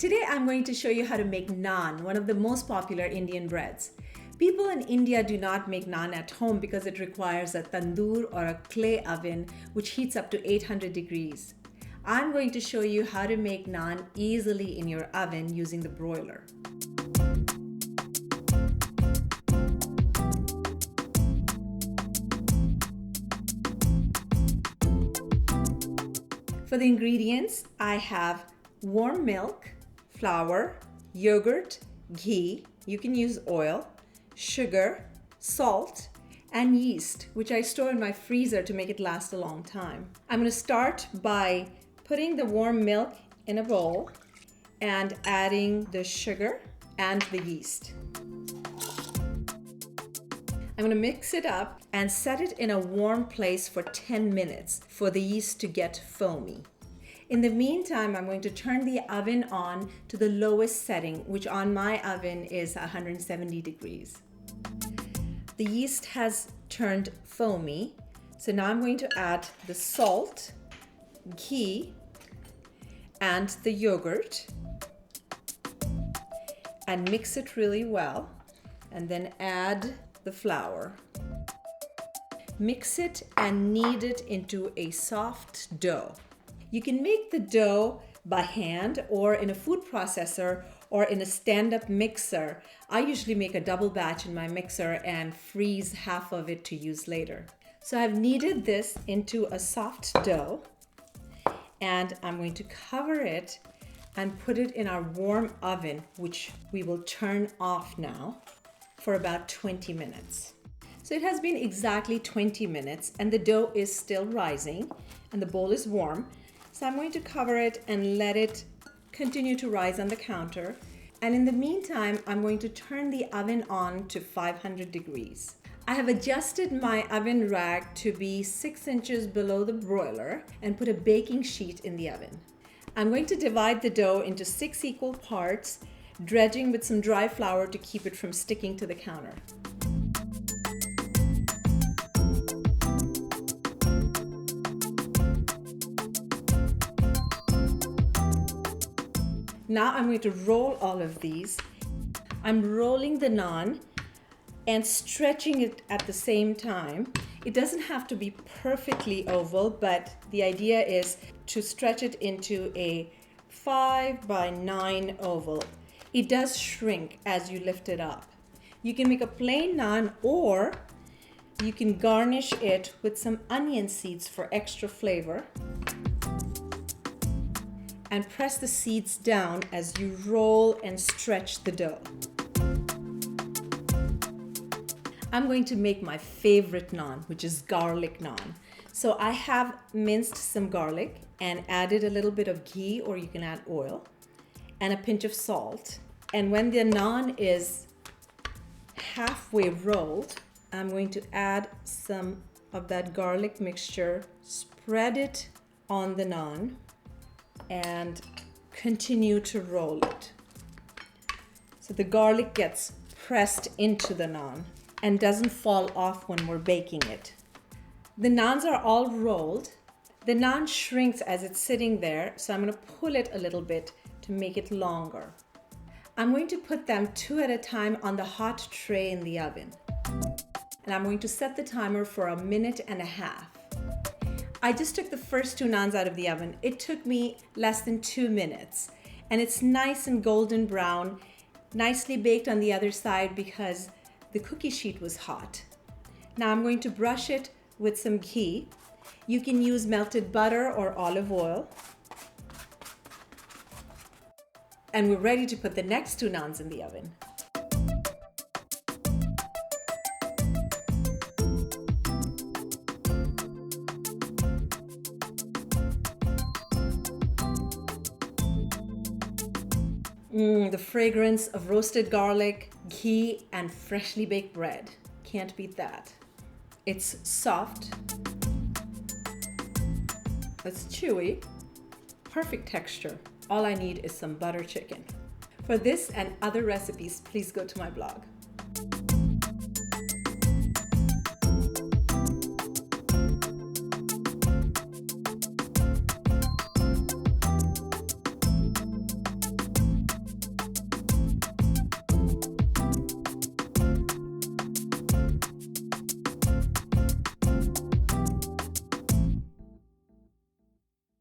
Today I'm going to show you how to make naan, one of the most popular Indian breads. People in India do not make naan at home because it requires a tandoor or a clay oven which heats up to 800 degrees. I'm going to show you how to make naan easily in your oven using the broiler. For the ingredients, I have warm milk, flour, yogurt, ghee, you can use oil, sugar, salt, and yeast, which I store in my freezer to make it last a long time. I'm going to start by putting the warm milk in a bowl and adding the sugar and the yeast. I'm going to mix it up and set it in a warm place for 10 minutes for the yeast to get foamy. In the meantime, I'm going to turn the oven on to the lowest setting, which on my oven is 170 degrees. The yeast has turned foamy, so now I'm going to add the salt, ghee, and the yogurt and mix it really well, and then add the flour. Mix it and knead it into a soft dough. You can make the dough by hand or in a food processor or in a stand-up mixer. I usually make a double batch in my mixer and freeze half of it to use later. So I've kneaded this into a soft dough and I'm going to cover it and put it in our warm oven, which we will turn off now, for about 20 minutes. So it has been exactly 20 minutes and the dough is still rising and the bowl is warm. So I'm going to cover it and let it continue to rise on the counter. And in the meantime, I'm going to turn the oven on to 500 degrees. I have adjusted my oven rack to be 6 inches below the broiler and put a baking sheet in the oven. I'm going to divide the dough into 6 equal parts, dredging with some dry flour to keep it from sticking to the counter. Now I'm going to roll all of these. I'm rolling the naan and stretching it at the same time. It doesn't have to be perfectly oval, but the idea is to stretch it into a 5 by 9 oval. It does shrink as you lift it up. You can make a plain naan or you can garnish it with some onion seeds for extra flavor. And press the seeds down as you roll and stretch the dough. I'm going to make my favorite naan, which is garlic naan. So I have minced some garlic and added a little bit of ghee, or you can add oil, and a pinch of salt. And when the naan is halfway rolled, I'm going to add some of that garlic mixture, spread it on the naan, and continue to roll it. So the garlic gets pressed into the naan and doesn't fall off when we're baking it. The naans are all rolled. The naan shrinks as it's sitting there, so I'm going to pull it a little bit to make it longer. I'm going to put them 2 at a time on the hot tray in the oven. And I'm going to set the timer for 1.5 minutes. I just took the first 2 naans out of the oven. It took me less than 2 minutes. And it's nice and golden brown, nicely baked on the other side because the cookie sheet was hot. Now I'm going to brush it with some ghee. You can use melted butter or olive oil. And we're ready to put the next 2 naans in the oven. The fragrance of roasted garlic, ghee, and freshly baked bread. Can't beat that. It's soft. It's chewy. Perfect texture. All I need is some butter chicken. For this and other recipes, please go to my blog.